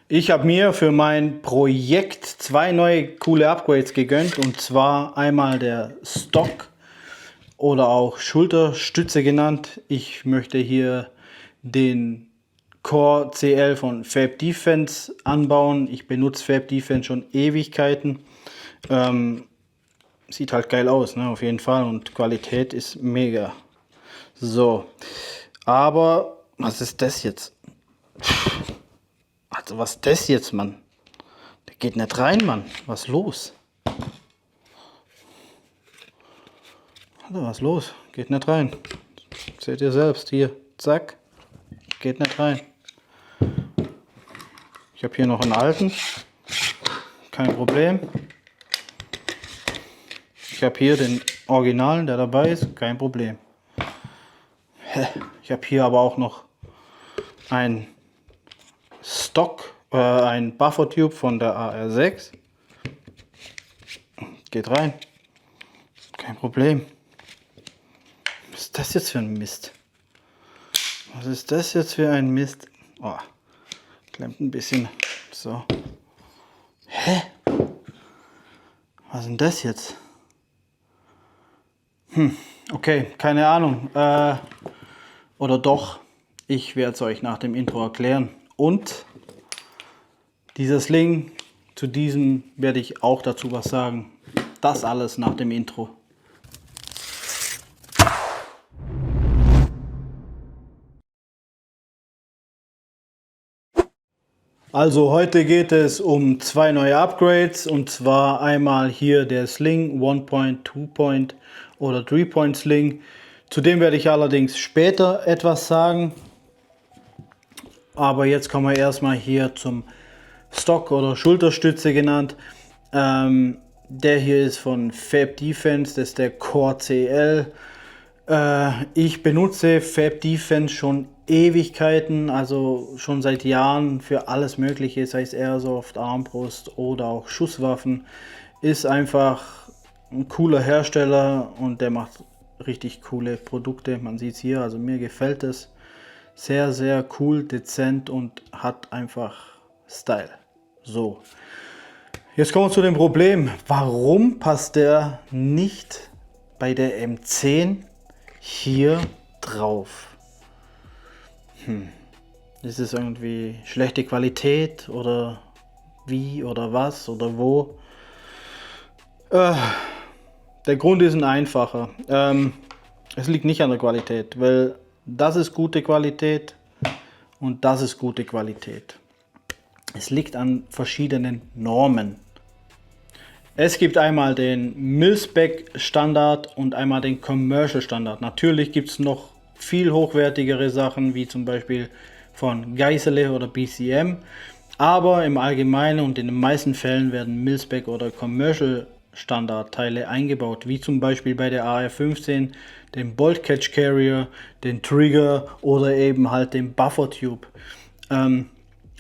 Ich habe mir für mein Projekt zwei neue coole Upgrades gegönnt, und zwar einmal der Stock oder auch Schulterstütze genannt. Ich möchte hier den Core CL von Fab Defense anbauen. Ich benutze Fab Defense schon Ewigkeiten. Sieht halt geil aus, ne? Auf jeden Fall, und Qualität ist mega. So, aber was ist das jetzt? Also was ist das jetzt, Mann? Der geht nicht rein, Mann. Was ist los? Also, was ist los? Geht nicht rein. Seht ihr selbst hier. Zack. Geht nicht rein. Ich habe hier noch einen alten. Kein Problem. Ich habe hier den Originalen, der dabei ist. Kein Problem. Ich habe hier aber auch noch ein Stock, ein Buffer Tube von der AR6. Geht rein. Kein Problem. Was ist das jetzt für ein Mist? Was ist das jetzt für ein Mist? Oh, klemmt ein bisschen. So. Hä? Was ist denn das jetzt? Okay, keine Ahnung. Oder doch. Ich werde es euch nach dem Intro erklären. Und dieser Sling, zu diesem werde ich auch dazu was sagen. Das alles nach dem Intro. Also heute geht es um zwei neue Upgrades, und zwar einmal hier der Sling 1-Point, 2-Point oder 3-Point Sling. Zu dem werde ich allerdings später etwas sagen. Aber jetzt kommen wir erstmal hier zum Stock oder Schulterstütze genannt. Der hier ist von Fab Defense, das ist der Core CL. Ich benutze Fab Defense schon Ewigkeiten, also schon seit Jahren für alles Mögliche, sei es Airsoft, Armbrust oder auch Schusswaffen. Ist einfach ein cooler Hersteller und der macht richtig coole Produkte. Man sieht es hier, also mir gefällt es. Sehr, sehr cool, dezent und hat einfach Style. So, jetzt kommen wir zu dem Problem. Warum passt der nicht bei der M10 hier drauf? Ist es irgendwie schlechte Qualität oder wie oder was oder wo? Der Grund ist ein einfacher. Es liegt nicht an der Qualität, weil das ist gute Qualität und das ist gute Qualität. Es liegt an verschiedenen Normen. Es gibt einmal den Mil-Spec Standard und einmal den Commercial Standard. Natürlich gibt es noch viel hochwertigere Sachen, wie zum Beispiel von Geissele oder BCM. Aber im Allgemeinen und in den meisten Fällen werden Mil-Spec oder Commercial Standardteile eingebaut, wie zum Beispiel bei der AR-15, dem Bolt Catch Carrier, den Trigger oder eben halt dem Buffer Tube.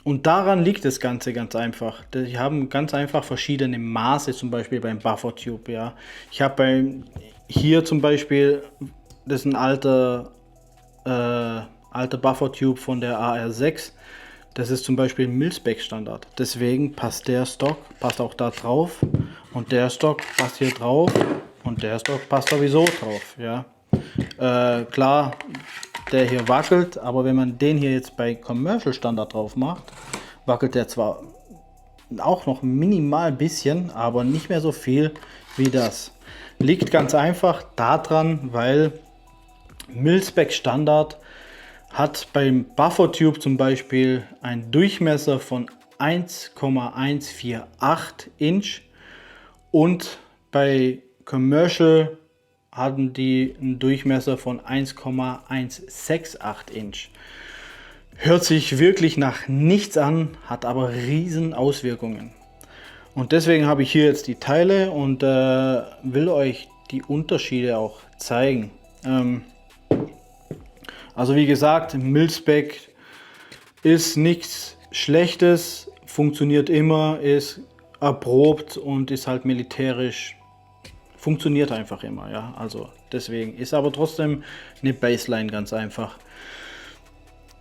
Und daran liegt das Ganze ganz einfach. Die haben ganz einfach verschiedene Maße, zum Beispiel beim Buffer Tube. Ja. Ich habe hier zum Beispiel, das ist ein alter Buffer Tube von der AR6. Das ist zum Beispiel Mil-Spec Standard. Deswegen passt der Stock, passt auch da drauf. Und der Stock passt hier drauf. Und der Stock passt sowieso drauf. Ja. Klar, der hier wackelt, aber wenn man den hier jetzt bei Commercial Standard drauf macht, wackelt der zwar auch noch minimal ein bisschen, aber nicht mehr so viel wie das. Liegt ganz einfach daran, weil Mil-Spec Standard hat beim Buffer Tube zum Beispiel einen Durchmesser von 1,148 Inch und bei Commercial hatten die einen Durchmesser von 1,168 Inch. Hört sich wirklich nach nichts an, hat aber riesen Auswirkungen. Und deswegen habe ich hier jetzt die Teile und will euch die Unterschiede auch zeigen. Also wie gesagt, Mil-Spec ist nichts Schlechtes, funktioniert immer, ist erprobt und ist halt militärisch. Funktioniert einfach immer, ja. Also deswegen ist aber trotzdem eine Baseline ganz einfach.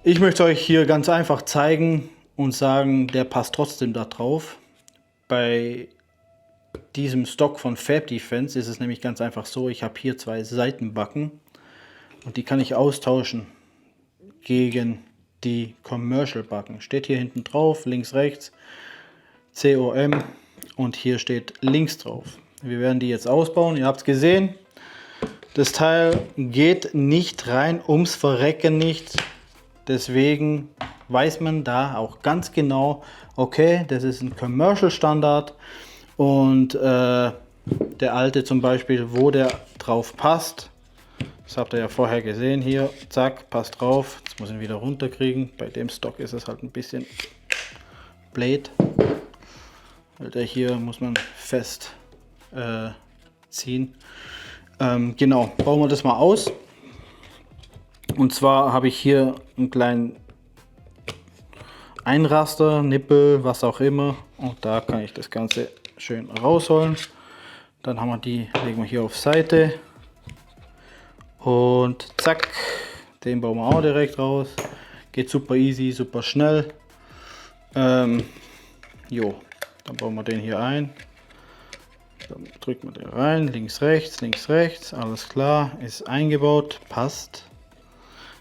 Ich möchte euch hier ganz einfach zeigen, und sagen, der passt trotzdem da drauf. Bei diesem Stock von Fab Defense ist es nämlich ganz einfach so, ich habe hier 2 Seitenbacken und die kann ich austauschen gegen die Commercial Backen. Steht hier hinten drauf, links, rechts, COM und hier steht links drauf. Wir werden die jetzt ausbauen, ihr habt es gesehen. Das Teil geht nicht rein, ums Verrecken nicht. Deswegen weiß man da auch ganz genau, okay, das ist ein Commercial Standard und der alte zum Beispiel, wo der drauf passt, das habt ihr ja vorher gesehen hier, zack, passt drauf. Jetzt muss ich ihn wieder runterkriegen. Bei dem Stock ist es halt ein bisschen blöd, weil der hier muss man fest ziehen. Genau, bauen wir das mal aus. Und zwar habe ich hier einen kleinen Einraster, Nippel, was auch immer. Und da kann ich das Ganze schön rausholen. Dann haben wir die, legen wir hier auf Seite. Und zack, den bauen wir auch direkt raus. Geht super easy, super schnell. Jo, dann bauen wir den hier ein. Dann drücken wir den rein, links, rechts, alles klar, ist eingebaut, passt.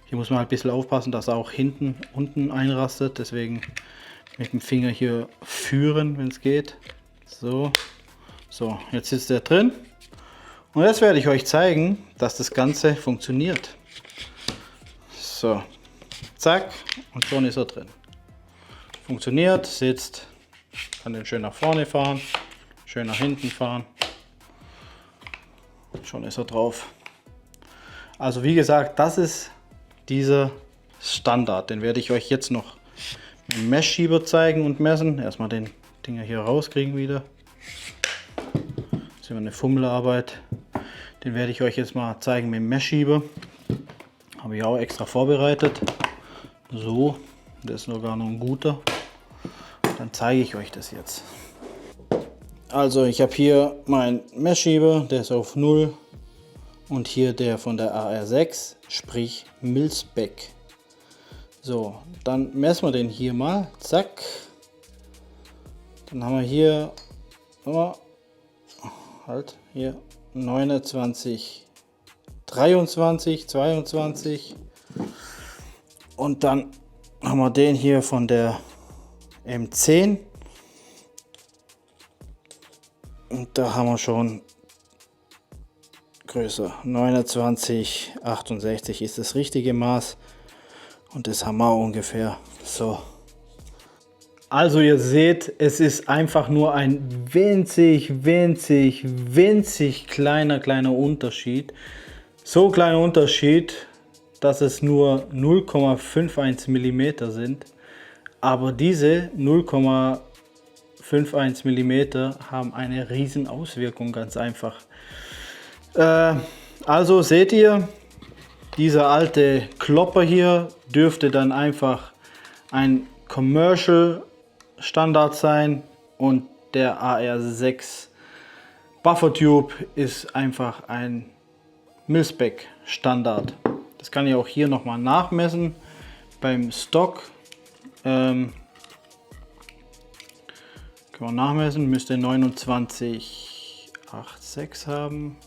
Hier muss man halt ein bisschen aufpassen, dass er auch hinten, unten einrastet, deswegen mit dem Finger hier führen, wenn es geht. So, so, jetzt sitzt er drin. Und jetzt werde ich euch zeigen, dass das Ganze funktioniert. So, zack, und schon ist er drin. Funktioniert, sitzt, kann den schön nach vorne fahren. Schön nach hinten fahren. Schon ist er drauf. Also wie gesagt, das ist dieser Standard. Den werde ich euch jetzt noch mit dem Messschieber zeigen und messen. Erstmal den Dinger hier rauskriegen wieder. Das ist immer eine Fummelarbeit. Den werde ich euch jetzt mal zeigen mit dem Messschieber. Habe ich auch extra vorbereitet. So, das ist sogar noch ein guter. Dann zeige ich euch das jetzt. Also ich habe hier meinen Messschieber, der ist auf 0 und hier der von der AR6, sprich Mil-Spec. So, dann messen wir den hier mal, zack. Dann haben wir hier, halt hier 29, 23, 22 und dann haben wir den hier von der M10. Und da haben wir schon größer. 29, 68 ist das richtige Maß. Und das haben wir auch ungefähr so. Also ihr seht, es ist einfach nur ein winzig kleiner Unterschied. So kleiner Unterschied, dass es nur 0,51 mm sind. Aber diese 0,51 mm haben eine riesen Auswirkung, ganz einfach. Also seht ihr, dieser alte Klopper hier dürfte dann einfach ein Commercial Standard sein und der AR6 Buffer Tube ist einfach ein Mil-Spec Standard. Das kann ich auch hier nochmal nachmessen beim Stock. Können wir nachmessen, müsste 29,86 haben.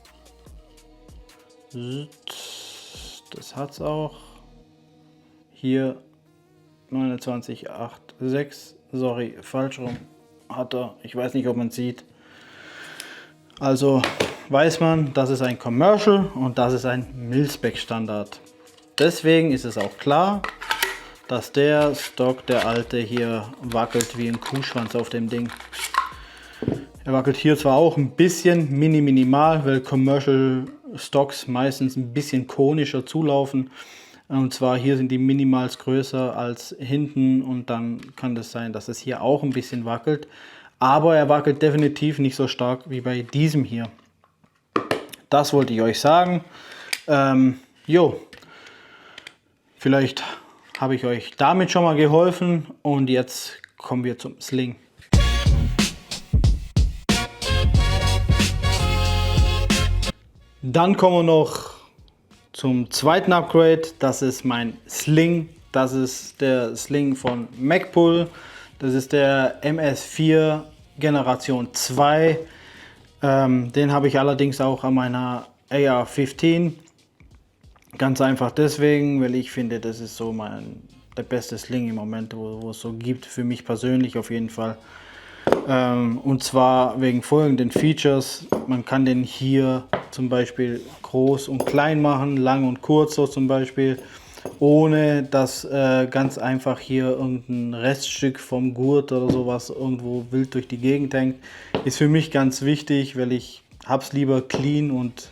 Das hat es auch. Hier 29,86. Sorry, falsch rum. Hat er. Ich weiß nicht, ob man sieht. Also weiß man, das ist ein Commercial und das ist ein Mil-Spec Standard. Deswegen ist es auch klar, dass der Stock, der alte, hier wackelt wie ein Kuhschwanz auf dem Ding. Er wackelt hier zwar auch ein bisschen, minimal, weil Commercial Stocks meistens ein bisschen konischer zulaufen. Und zwar hier sind die minimals größer als hinten und dann kann das sein, dass es hier auch ein bisschen wackelt. Aber er wackelt definitiv nicht so stark wie bei diesem hier. Das wollte ich euch sagen. Vielleicht habe ich euch damit schon mal geholfen und jetzt kommen wir zum Sling. Dann kommen wir noch zum zweiten Upgrade. Das ist mein Sling Das ist der Sling von Magpul. Das ist der MS4 Generation 2. Den habe ich allerdings auch an meiner AR-15. Ganz einfach deswegen, weil ich finde, das ist so der beste Sling im Moment, wo es so gibt. Für mich persönlich auf jeden Fall. Und zwar wegen folgenden Features. Man kann den hier zum Beispiel groß und klein machen, lang und kurz so zum Beispiel, ohne dass ganz einfach hier irgendein Reststück vom Gurt oder sowas irgendwo wild durch die Gegend hängt. Ist für mich ganz wichtig, weil ich hab's lieber clean und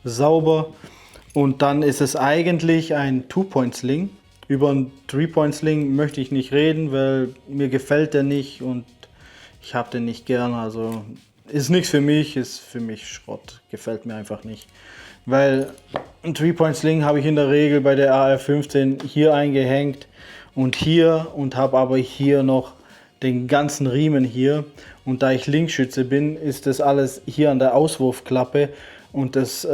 sauber. Und dann ist es eigentlich ein Two-Point-Sling. Über einen Three-Point-Sling möchte ich nicht reden, weil mir gefällt der nicht und ich habe den nicht gern, also ist nichts für mich, ist für mich Schrott, gefällt mir einfach nicht. Weil ein Three-Point-Sling habe ich in der Regel bei der AR-15 hier eingehängt und habe aber hier noch den ganzen Riemen hier. Und da ich Linkschütze bin, ist das alles hier an der Auswurfklappe und das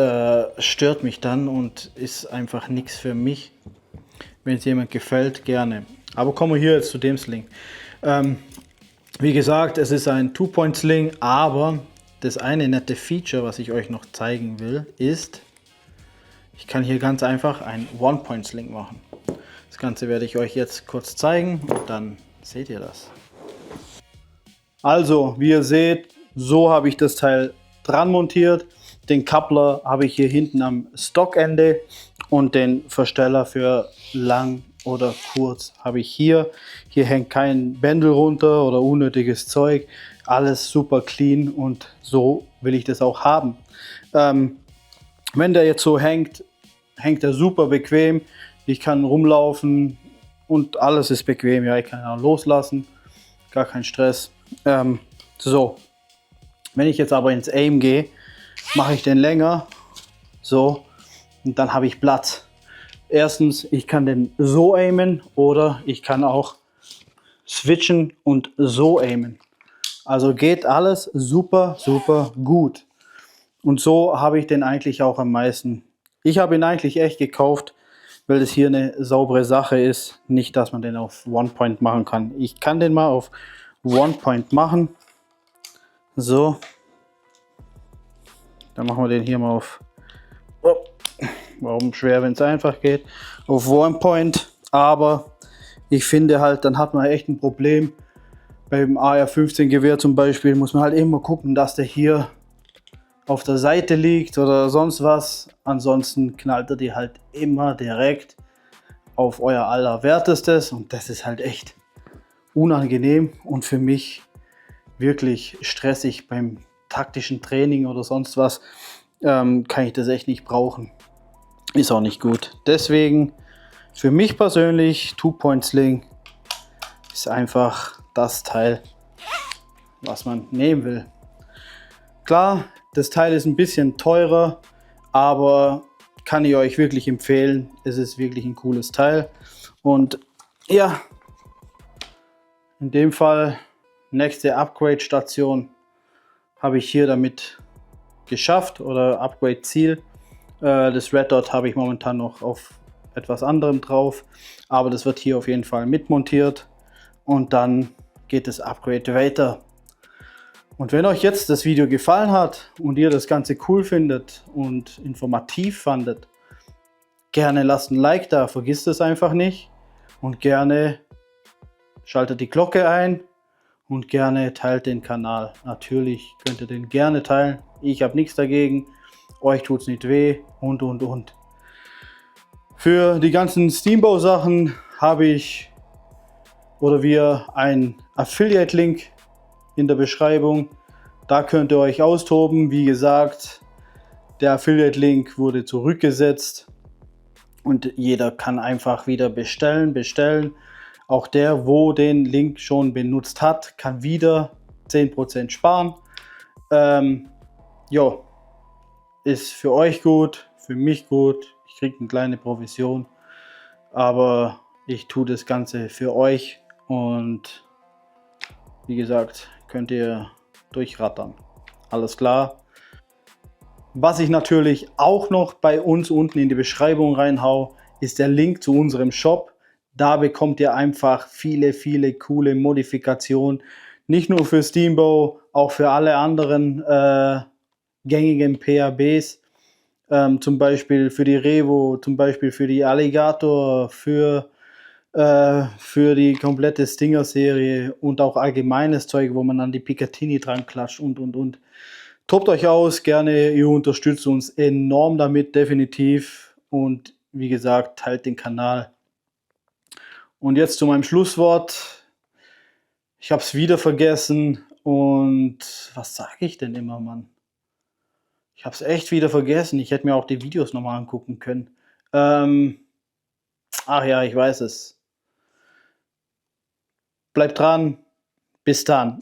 stört mich dann und ist einfach nichts für mich. Wenn es jemand gefällt, gerne. Aber kommen wir hier jetzt zu dem Sling. Wie gesagt, es ist ein Two-Point-Sling, aber das eine nette Feature, was ich euch noch zeigen will, ist, ich kann hier ganz einfach einen One-Point-Sling machen. Das Ganze werde ich euch jetzt kurz zeigen und dann seht ihr das. Also, wie ihr seht, so habe ich das Teil dran montiert. Den Coupler habe ich hier hinten am Stockende und den Versteller für lang oder kurz habe ich hier. Hier hängt kein Bändel runter oder unnötiges Zeug. Alles super clean und so will ich das auch haben. Wenn der jetzt so hängt, hängt er super bequem. Ich kann rumlaufen und alles ist bequem. Ja, ich kann auch loslassen. Gar kein Stress. So. Wenn ich jetzt aber ins Aim gehe, mache ich den länger. So. Und dann habe ich Platz. Erstens, ich kann den so aimen oder ich kann auch switchen und so aimen. Also geht alles super, super gut. Und so habe ich den eigentlich auch am meisten. Ich habe ihn eigentlich echt gekauft, weil das hier eine saubere Sache ist. Nicht, dass man den auf One-Point machen kann. Ich kann den mal auf One-Point machen. So. Dann machen wir den hier mal auf... Oh. Warum schwer, wenn es einfach geht? Auf One-Point. Aber ich finde halt, dann hat man echt ein Problem. Beim AR-15 Gewehr zum Beispiel muss man halt immer gucken, dass der hier auf der Seite liegt oder sonst was. Ansonsten knallt er die halt immer direkt auf euer Allerwertestes. Und das ist halt echt unangenehm und für mich wirklich stressig beim taktischen Training oder sonst was. Kann ich das echt nicht brauchen. Ist auch nicht gut. Deswegen für mich persönlich Two-Point-Sling ist einfach das Teil, was man nehmen will. Klar, das Teil ist ein bisschen teurer, aber kann ich euch wirklich empfehlen. Es ist wirklich ein cooles Teil. Und ja, in dem Fall nächste Upgrade-Station habe ich hier damit geschafft oder Upgrade-Ziel. Das Red Dot habe ich momentan noch auf etwas anderem drauf, aber das wird hier auf jeden Fall mitmontiert und dann geht das Upgrade weiter. Und wenn euch jetzt das Video gefallen hat und ihr das Ganze cool findet und informativ fandet, gerne lasst ein Like da, vergisst es einfach nicht und gerne schaltet die Glocke ein und gerne teilt den Kanal. Natürlich könnt ihr den gerne teilen, ich habe nichts dagegen. Euch tut es nicht weh und. Für die ganzen Steambau-Sachen habe ich oder wir einen Affiliate-Link in der Beschreibung. Da könnt ihr euch austoben. Wie gesagt, der Affiliate-Link wurde zurückgesetzt und jeder kann einfach wieder bestellen. Auch der, wo den Link schon benutzt hat, kann wieder 10% sparen. Jo. Ist für euch gut, für mich gut. Ich kriege eine kleine Provision, aber ich tue das Ganze für euch und wie gesagt, könnt ihr durchrattern. Alles klar. Was ich natürlich auch noch bei uns unten in die Beschreibung reinhau, ist der Link zu unserem Shop. Da bekommt ihr einfach viele, viele coole Modifikationen. Nicht nur für Steamboat, auch für alle anderen gängigen PABs. Zum Beispiel für die Revo, zum Beispiel für die Alligator, für die komplette Stinger-Serie und auch allgemeines Zeug, wo man an die Picatinny dran klatscht und. Tobt euch aus, gerne, ihr unterstützt uns enorm damit, definitiv. Und wie gesagt, teilt den Kanal. Und jetzt zu meinem Schlusswort. Ich habe es wieder vergessen und was sage ich denn immer, Mann? Ich habe es echt wieder vergessen. Ich hätte mir auch die Videos nochmal angucken können. Ach ja, ich weiß es. Bleibt dran. Bis dann.